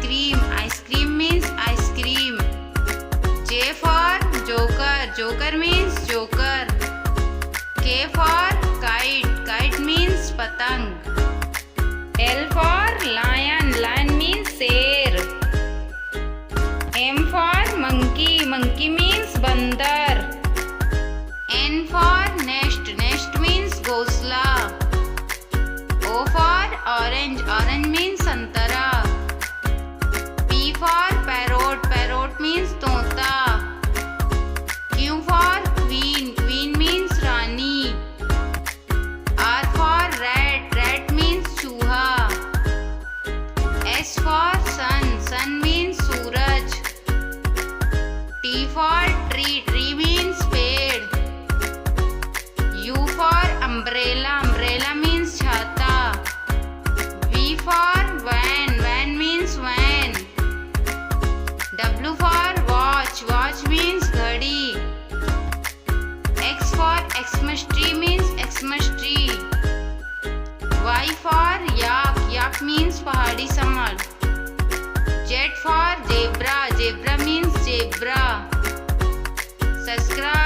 cream. Ice cream means ice cream. J for joker. Joker means joker. K for kite. Kite means patang. L for lion. Lion means शेर. M for monkey. Monkey means बंदर. N for nest. Nest means घोंसला. O for orange. Orange means संतरा. P for parrot. Parrot means तोता. Q for queen. Queen means Rani. R for rat. Rat means चूहा. S for sun. Sun means Suraj. T for tree. Tree means पेड़. U for umbrella. Umbrella means छाता. V for van. Van means van. W for watch. Watch means घड़ी. X for Xmas tree means Xmas tree. Y for yak. Yak means पहाड़ी संवर. Z for zebra. Zebra means zebra. Subscribe.